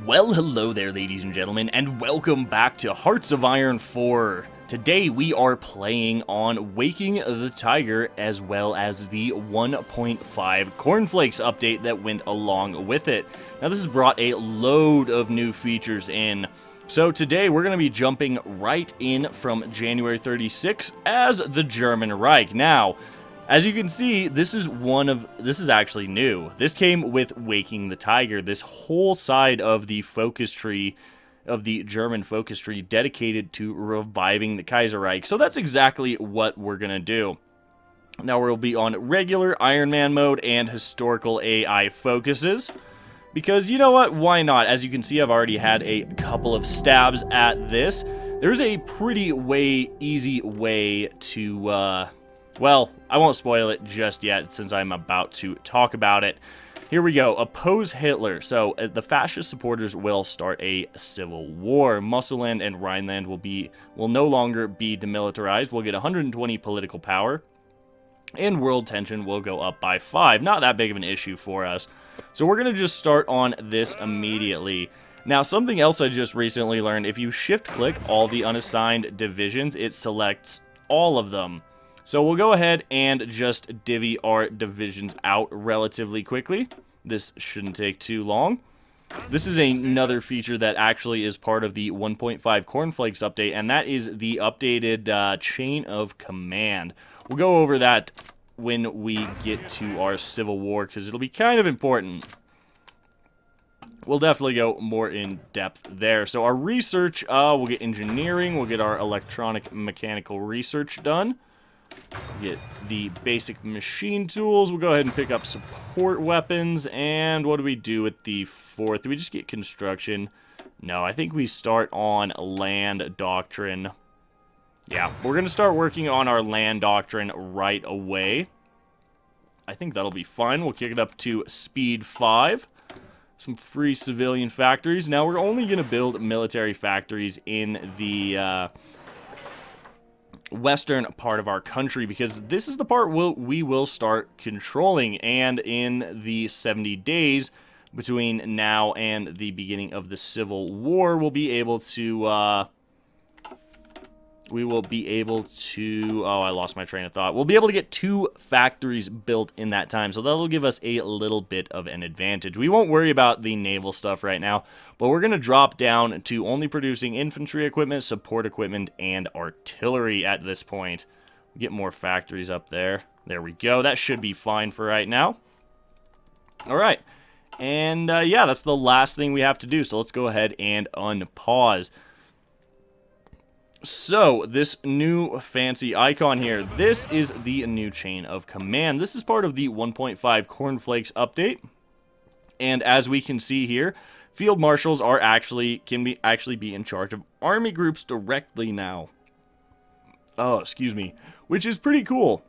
Well, hello there, ladies and gentlemen, and welcome back to Hearts of Iron 4. Today we are playing on Waking the Tiger, as well as the 1.5 Cornflakes update that went along with it. Now, this has brought a load of new features in. So today we're going to be jumping right in from January 36 as the German Reich. Now, as you can see, this is actually new. This came with Waking the Tiger. This whole side of the focus tree, of the German focus tree, dedicated to reviving the Kaiser Reich. So that's exactly what we're going to do. Now we'll be on regular Iron Man mode and historical AI focuses. Because, you know what, why not? As you can see, I've already had a couple of stabs at this. There's a pretty easy way to, well, I won't spoil it just yet since I'm about to talk about it. Here we go. Oppose Hitler. So the fascist supporters will start a civil war. Musselland and Rhineland will no longer be demilitarized. We'll get 120 political power. And world tension will go up by 5. Not that big of an issue for us. So we're going to just start on this immediately. Now, something else I just recently learned, if you shift-click all the unassigned divisions, it selects all of them. So we'll go ahead and just divvy our divisions out relatively quickly. This shouldn't take too long. This is another feature that actually is part of the 1.5 Cornflakes update, and that is the updated chain of command. We'll go over that when we get to our Civil War, because it'll be kind of important. We'll definitely go more in depth there. So our research, we'll get engineering, we'll get our electronic mechanical research done. Get the basic machine tools. We'll go ahead and pick up support weapons. And what do we do with the 4th? Do we just get construction? No, I think we start on land doctrine. Yeah, we're going to start working on our land doctrine right away. I think that'll be fine. We'll kick it up to speed 5. Some free civilian factories. Now, we're only going to build military factories in the western part of our country, because this is the part we will start controlling, and in the 70 days between now and the beginning of the Civil War, we'll be able to oh, I lost my train of thought. We'll be able to get 2 factories built in that time, so that'll give us a little bit of an advantage. We won't worry about the naval stuff right now, but we're going to drop down to only producing infantry equipment, support equipment, and artillery at this point. Get more factories up there. There we go. That should be fine for right now. All right. And, yeah, that's the last thing we have to do, so let's go ahead and unpause. So, this new fancy icon here, this is the new chain of command. This is part of the 1.5 Cornflakes update. And as we can see here, field marshals are actually be in charge of army groups directly now. Oh, excuse me. Which is pretty cool.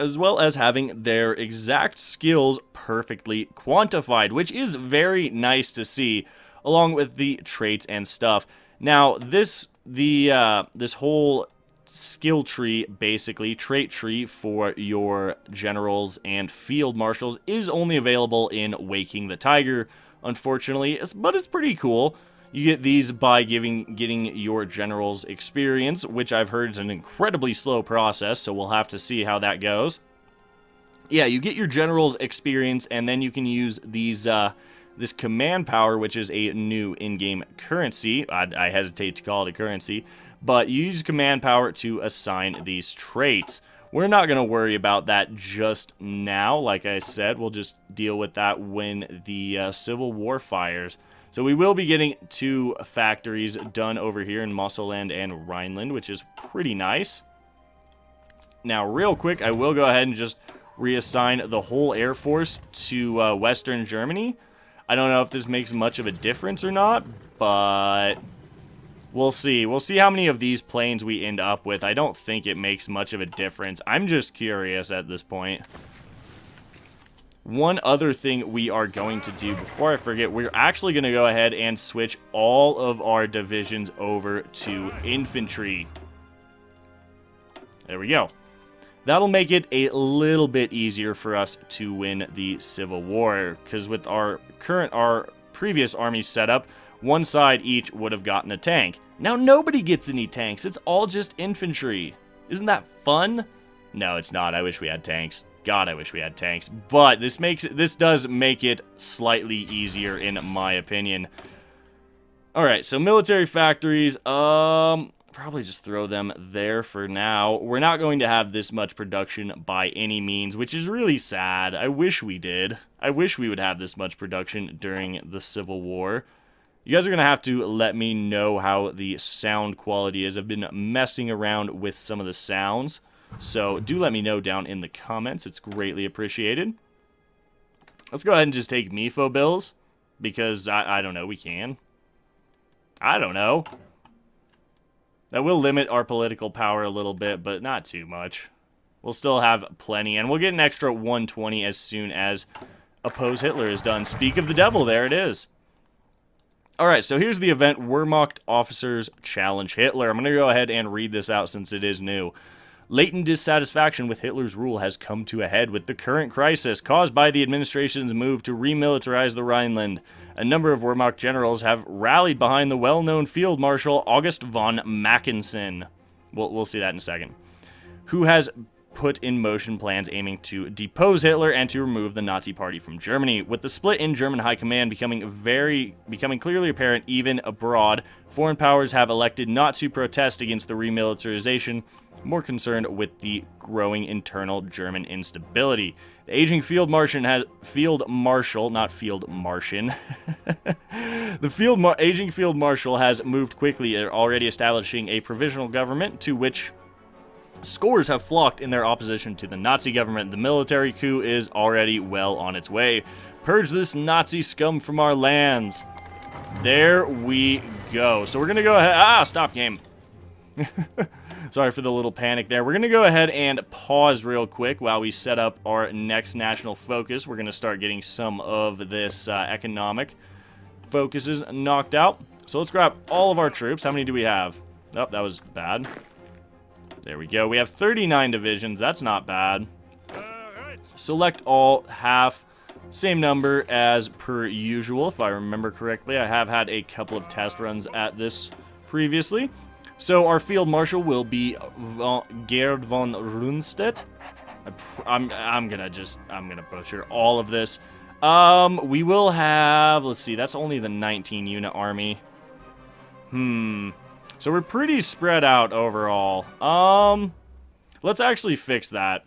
As well as having their exact skills perfectly quantified, which is very nice to see, along with the traits and stuff. Now, this whole skill tree, basically, trait tree for your generals and field marshals is only available in Waking the Tiger, unfortunately, but it's pretty cool. You get these by getting your generals experience, which I've heard is an incredibly slow process, so we'll have to see how that goes. Yeah, you get your generals experience, and then you can use these this command power, which is a new in-game currency. I hesitate to call it a currency, but you use command power to assign these traits. We're not going to worry about that just now. Like I said, we'll just deal with that when the Civil War fires. So we will be getting 2 factories done over here in Musselland and Rhineland, which is pretty nice. Now, real quick, I will go ahead and just reassign the whole Air Force to Western Germany. I don't know if this makes much of a difference or not, but we'll see. We'll see how many of these planes we end up with. I don't think it makes much of a difference. I'm just curious at this point. One other thing we are going to do, before I forget, we're actually going to go ahead and switch all of our divisions over to infantry. There we go. That'll make it a little bit easier for us to win the Civil War, because with our previous army setup, one side each would have gotten a tank. Now nobody gets any tanks. It's all just infantry. Isn't that fun? No, it's not. I wish we had tanks. God, I wish we had tanks. But this does make it slightly easier in my opinion. All right, so military factories, probably just throw them there for now. We're not going to have this much production by any means, which is really sad. I wish we did. I wish we would have this much production during the Civil War. You guys are going to have to let me know how the sound quality is. I've been messing around with some of the sounds, so do let me know down in the comments. It's greatly appreciated. Let's go ahead and just take MIFO bills, because I don't know, we can. I don't know. That will limit our political power a little bit, but not too much. We'll still have plenty, and we'll get an extra 120 as soon as Oppose Hitler is done. Speak of the devil, there it is. Alright, so here's the event, Wehrmacht Officers Challenge Hitler. I'm going to go ahead and read this out since it is new. Latent dissatisfaction with Hitler's rule has come to a head with the current crisis caused by the administration's move to remilitarize the Rhineland. A number of Wehrmacht generals have rallied behind the well-known Field Marshal August von Mackensen. We'll see that in a second. Who has put in motion plans aiming to depose Hitler and to remove the Nazi Party from Germany. With the split in German high command becoming clearly apparent even abroad, foreign powers have elected not to protest against the remilitarization, more concerned with the growing internal German instability. The aging Field Marshal, aging Field Marshal has moved quickly, already establishing a provisional government to which scores have flocked in their opposition to the Nazi government. The military coup is already well on its way. Purge this Nazi scum from our lands. There we go. So we're going to go ahead... stop game. Sorry for the little panic there. We're going to go ahead and pause real quick while we set up our next national focus. We're going to start getting some of this economic focuses knocked out. So let's grab all of our troops. How many do we have? Oh, that was bad. There we go. We have 39 divisions. That's not bad. Select all, half, same number as per usual, if I remember correctly. I have had a couple of test runs at this previously. So our Field Marshal will be Gerd von Rundstedt. I'm gonna butcher all of this. We will have, let's see, that's only the 19 unit army. So we're pretty spread out overall. Let's actually fix that.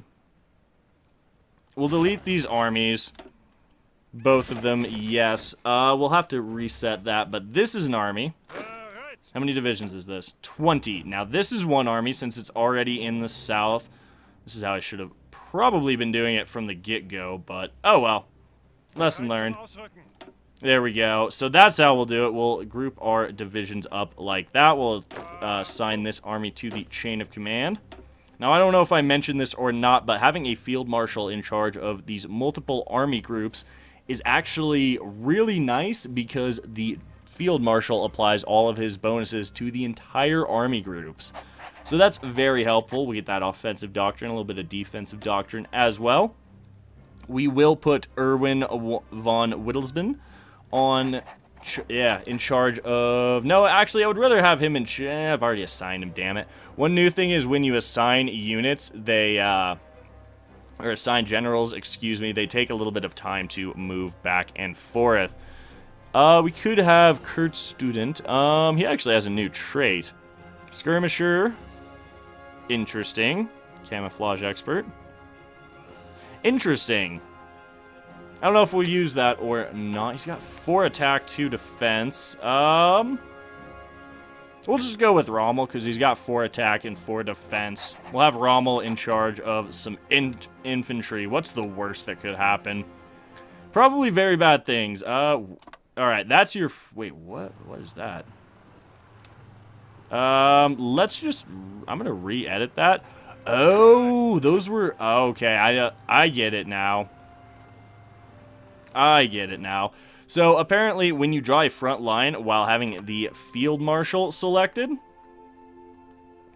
We'll delete these armies. Both of them, yes. We'll have to reset that, but this is an army. How many divisions is this? 20. Now, this is one army since it's already in the south. This is how I should have probably been doing it from the get-go, but oh well. Lesson learned. There we go. So that's how we'll do it. We'll group our divisions up like that. We'll assign this army to the chain of command. Now, I don't know if I mentioned this or not, but having a field marshal in charge of these multiple army groups is actually really nice because the field marshal applies all of his bonuses to the entire army groups. So that's very helpful. We get that offensive doctrine, a little bit of defensive doctrine as well. We will put Erwin von Wittelsbahn on, in charge of... No, actually, I would rather have him in... I've already assigned him, damn it. One new thing is when you assign units, they... or assign generals, excuse me, they take a little bit of time to move back and forth. We could have Kurt Student. He actually has a new trait. Skirmisher. Interesting. Camouflage expert. Interesting. I don't know if we'll use that or not. He's got 4 attack, 2 defense. We'll just go with Rommel because he's got 4 attack and 4 defense. We'll have Rommel in charge of some infantry. What's the worst that could happen? Probably very bad things. Alright, that's your... Wait, what? What is that? Let's just... I'm gonna re-edit that. Oh, those were... Okay, I get it now. I get it now. So, apparently, when you draw a front line while having the field marshal selected...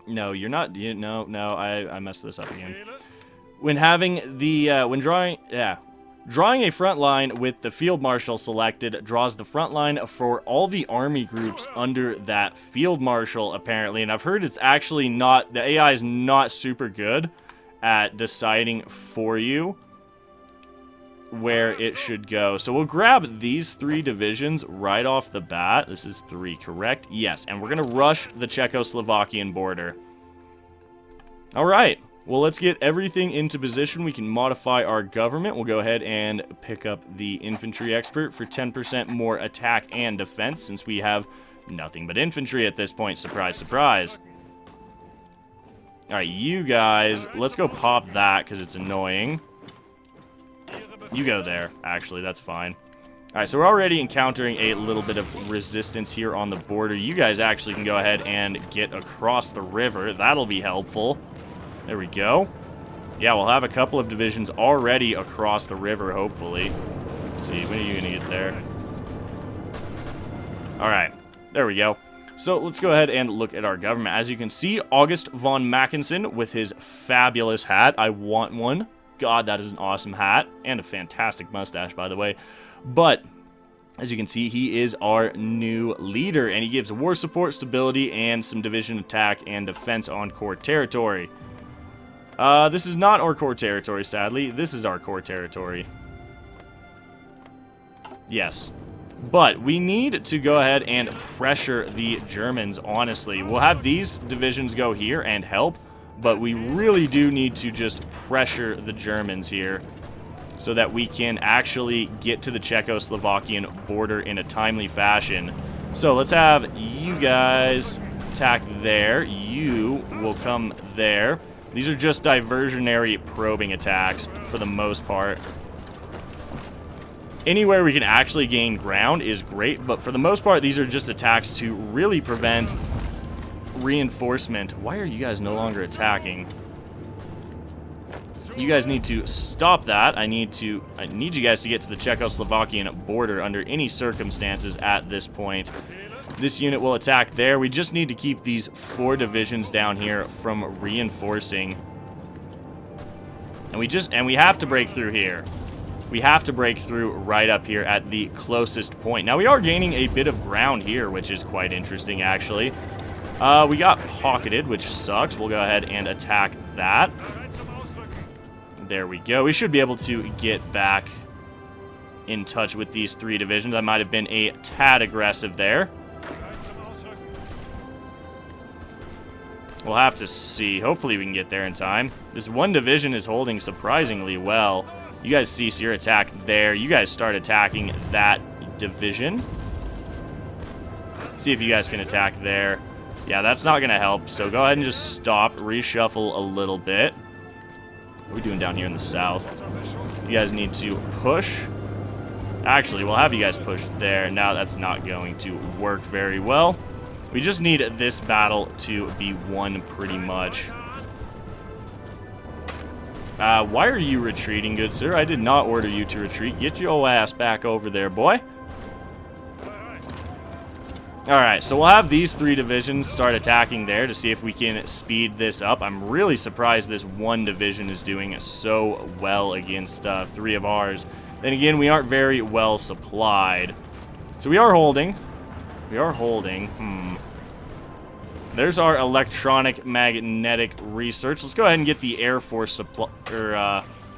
No, you're not... No, I messed this up again. When having the... when drawing... Yeah. Drawing a front line with the field marshal selected draws the front line for all the army groups under that field marshal, apparently. And I've heard it's actually not, the AI is not super good at deciding for you where it should go. So we'll grab these 3 divisions right off the bat. This is 3, correct? Yes, and we're going to rush the Czechoslovakian border. All right. Well, let's get everything into position. We can modify our government. We'll go ahead and pick up the infantry expert for 10% more attack and defense, since we have nothing but infantry at this point. Surprise, surprise. All right, you guys, let's go pop that because it's annoying. You go there. Actually, that's fine. All right, so we're already encountering a little bit of resistance here on the border. You guys actually can go ahead and get across the river. That'll be helpful. There we go. Yeah, we'll have a couple of divisions already across the river, hopefully. Let's see, when are you going to get there? All right, there we go. So let's go ahead and look at our government. As you can see, August von Mackensen with his fabulous hat. I want one. God, that is an awesome hat. And a fantastic mustache, by the way. But as you can see, he is our new leader, and he gives war support, stability, and some division attack and defense on core territory. This is not our core territory, sadly. This is our core territory. Yes. But we need to go ahead and pressure the Germans, honestly. We'll have these divisions go here and help, but we really do need to just pressure the Germans here so that we can actually get to the Czechoslovakian border in a timely fashion. So let's have you guys attack there. You will come there. These are just diversionary probing attacks for the most part. Anywhere we can actually gain ground is great, but for the most part, these are just attacks to really prevent reinforcement. Why are you guys no longer attacking? You guys need to stop that. I need you guys to get to the Czechoslovakian border under any circumstances at this point. This unit will attack there. We just need to keep these 4 divisions down here from reinforcing. And we have to break through here. We have to break through right up here at the closest point. Now, we are gaining a bit of ground here, which is quite interesting, actually. We got pocketed, which sucks. We'll go ahead and attack that. There we go. We should be able to get back in touch with these 3 divisions. I might have been a tad aggressive there. We'll have to see. Hopefully we can get there in time. This 1 division is holding surprisingly well. You guys cease your attack there. You guys start attacking that division. See if you guys can attack there. Yeah, that's not going to help. So go ahead and just stop. Reshuffle a little bit. What are we doing down here in the south? You guys need to push. Actually, we'll have you guys push there. Now that's not going to work very well. We just need this battle to be won pretty much. Why are you retreating, good sir? I did not order you to retreat. Get your ass back over there, boy. Alright, so we'll have these 3 divisions start attacking there to see if we can speed this up. I'm really surprised this 1 division is doing so well against 3 of ours. Then again, we aren't very well supplied. So we are holding. We are holding. There's our electronic magnetic research. Let's go ahead and get the Air Force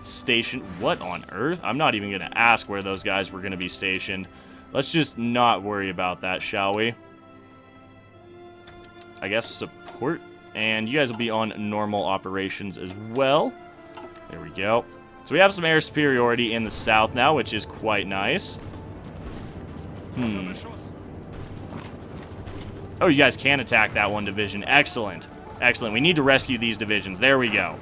station. What on earth? I'm not even going to ask where those guys were going to be stationed. Let's just not worry about that, shall we? I guess support. And you guys will be on normal operations as well. There we go. So we have some air superiority in the south now, which is quite nice. Oh, you guys can attack that 1 division. Excellent. Excellent. We need to rescue these divisions. There we go.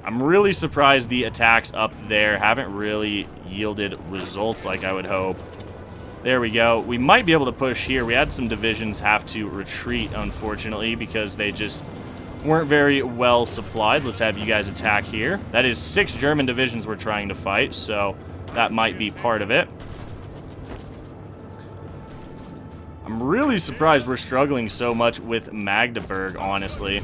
I'm really surprised the attacks up there haven't really yielded results like I would hope. There we go. We might be able to push here. We had some divisions have to retreat, unfortunately, because they just weren't very well supplied. Let's have you guys attack here. That is 6 German divisions we're trying to fight, so that might be part of it. I'm really surprised we're struggling so much with Magdeburg, honestly.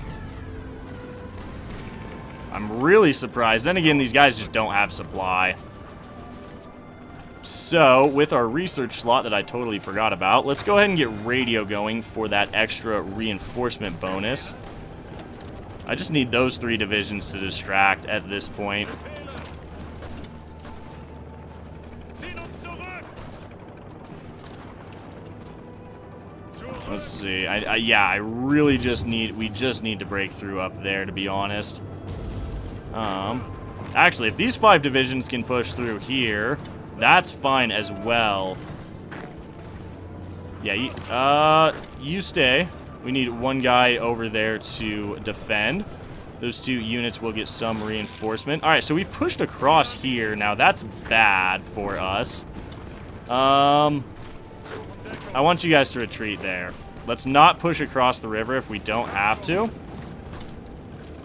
I'm really surprised. Then again, these guys just don't have supply. So, with our research slot that I totally forgot about, let's go ahead and get radio going for that extra reinforcement bonus. I just need those 3 divisions to distract at this point. Let's see. Yeah, I really just need... We just need to break through up there, to be honest. Actually, if these 5 divisions can push through here, that's fine as well. Yeah, you stay. We need 1 guy over there to defend. Those 2 units will get some reinforcement. All right, so we've pushed across here. Now, that's bad for us. I want you guys to retreat there. Let's not push across the river if we don't have to.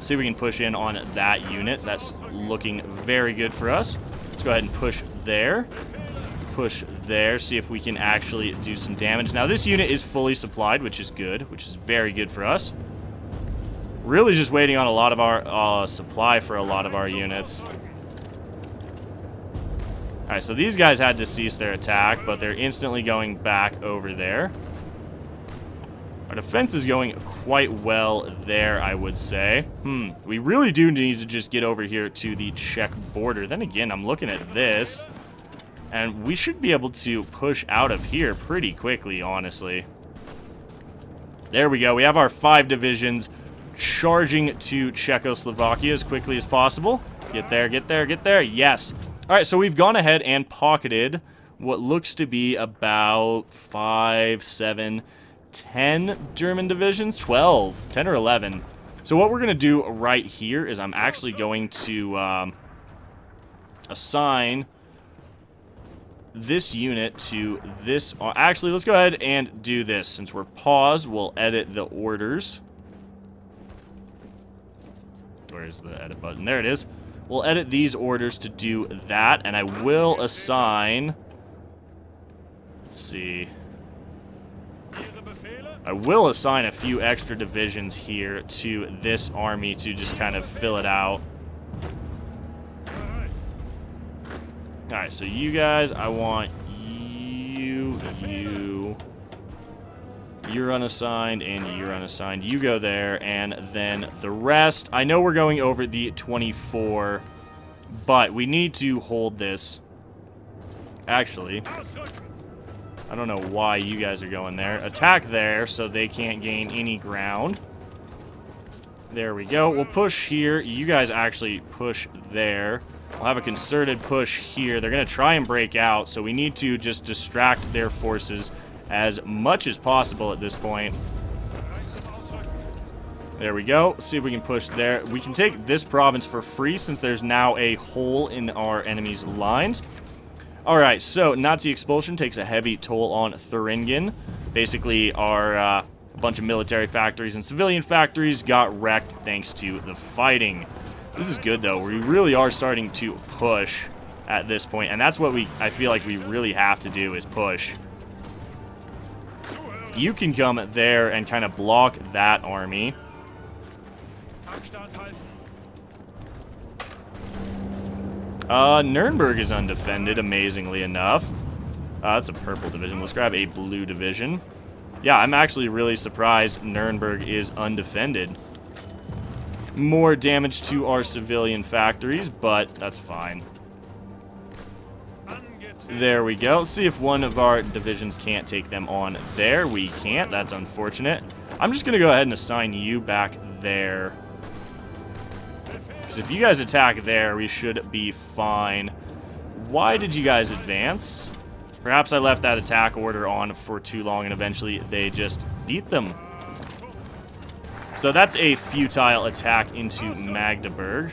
See if we can push in on that unit. That's looking very good for us. Let's go ahead and push there. Push there. See if we can actually do some damage. Now, this unit is fully supplied, which is good. Which is very good for us. Really just waiting on a lot of our supply for a lot of our units. Alright, so these guys had to cease their attack, but they're instantly going back over there. Our defense is going quite well there, I would say. We really do need to just get over here to the Czech border. Then again, I'm looking at this, and we should be able to push out of here pretty quickly, honestly. There we go. We have our 5 divisions charging to Czechoslovakia as quickly as possible. Get there, get there, get there. Yes. All right, so we've gone ahead and pocketed what looks to be about 5, 7, 10 German divisions. 12, 10 or 11. So what we're going to do right here is I'm actually going to assign this unit to this. Actually, let's go ahead and do this. Since we're paused, we'll edit the orders. Where's the edit button? There it is. We'll edit these orders to do that, and I will assign... Let's see. I will assign a few extra divisions here to this army to just kind of fill it out. Alright, so you guys, I want you're unassigned, and you're unassigned. You go there, and then the rest... I know we're going over the 24, but we need to hold this. Actually, I don't know why you guys are going there. Attack there, so they can't gain any ground. There we go. We'll push here. You guys actually push there. We'll have a concerted push here. They're going to try and break out, so we need to just distract their forces as much as possible at this point. There we go. See if we can push there. We can take this province for free since there's now a hole in our enemy's lines. Alright, so Nazi expulsion takes a heavy toll on Thuringen. Basically, our bunch of military factories and civilian factories got wrecked thanks to the fighting. This is good, though. We really are starting to push at this point, and that's what I feel like we really have to do is push. You can come there and kind of block that army. Nuremberg is undefended, amazingly enough. That's a purple division. Let's grab a blue division. Yeah, I'm actually really surprised Nuremberg is undefended. More damage to our civilian factories, but that's fine. There we go. See if one of our divisions can't take them on there. We can't. That's unfortunate. I'm just going to go ahead and assign you back there. Because if you guys attack there, we should be fine. Why did you guys advance? Perhaps I left that attack order on for too long and eventually they just beat them. So that's a futile attack into Magdeburg.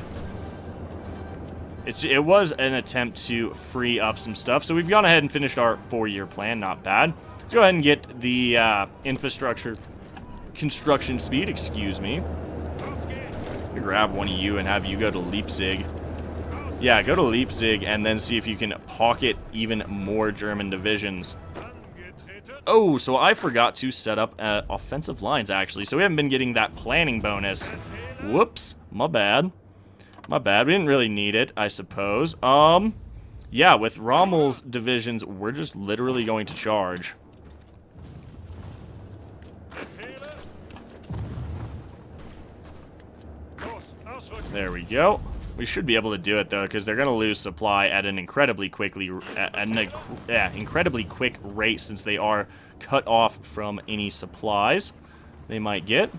It was an attempt to free up some stuff. So we've gone ahead and finished our 4-year plan. Not bad. Let's go ahead and get the infrastructure construction speed. Excuse me. Grab one of you and have you go to Leipzig. Yeah, go to Leipzig and then see if you can pocket even more German divisions. Oh, so I forgot to set up offensive lines, actually. So we haven't been getting that planning bonus. Whoops, my bad. My bad. We didn't really need it, I suppose. Yeah, with Rommel's divisions, we're just literally going to charge. There we go. We should be able to do it, though, because they're going to lose supply at an incredibly quick rate, since they are cut off from any supplies they might get.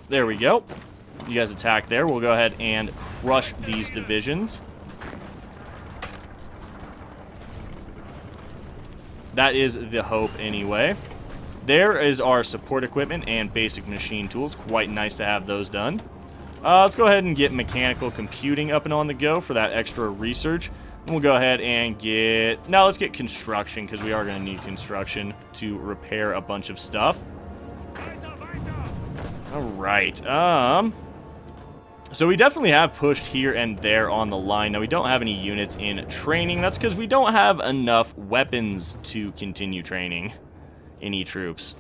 There we go. You guys attack there. We'll go ahead and crush these divisions. That is the hope anyway. There is our support equipment and basic machine tools. Quite nice to have those done. Let's go ahead and get mechanical computing up and on the go for that extra research. And we'll go ahead and get... Now let's get construction, because we are going to need construction to repair a bunch of stuff. Alright, so we definitely have pushed here and there on the line. Now, we don't have any units in training. That's because we don't have enough weapons to continue training any troops.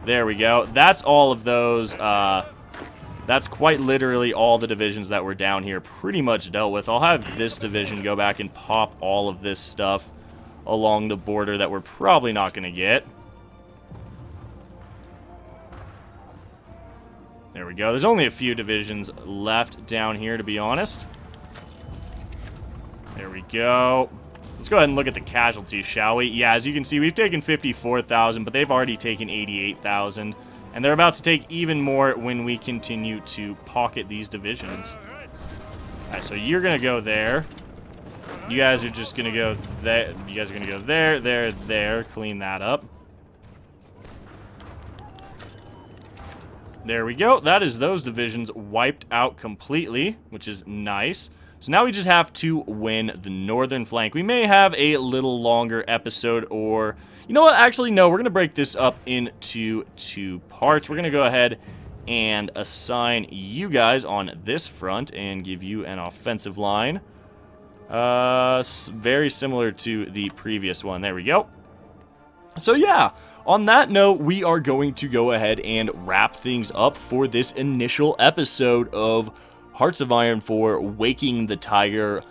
There we go. That's all of those. That's quite literally all the divisions that were down here pretty much dealt with. I'll have this division go back and pop all of this stuff along the border that we're probably not going to get. There we go. There's only a few divisions left down here, to be honest. There we go. Let's go ahead and look at the casualties, shall we? Yeah, as you can see, we've taken 54,000, but they've already taken 88,000. And they're about to take even more when we continue to pocket these divisions. Alright, so you're going to go there. You guys are just going to go there. You guys are going to go there, there, there. Clean that up. There we go. That is those divisions wiped out completely, which is nice. So now we just have to win the northern flank. We may have a little longer episode, or... You know what? Actually, no. We're going to break this up into 2 parts. We're going to go ahead and assign you guys on this front and give you an offensive line. Very similar to the previous one. There we go. So, yeah. On that note, we are going to go ahead and wrap things up for this initial episode of Hearts of Iron 4, Waking the Tiger,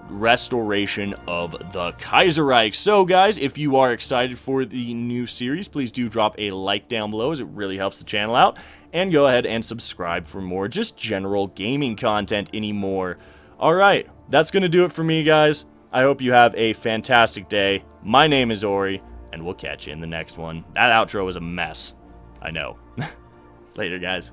Restoration of the Kaiserreich. So, guys, if you are excited for the new series, please do drop a like down below, as it really helps the channel out. And go ahead and subscribe for more just general gaming content anymore. Alright, that's going to do it for me, guys. I hope you have a fantastic day. My name is Ori, and we'll catch you in the next one. That outro was a mess. I know. Later, guys.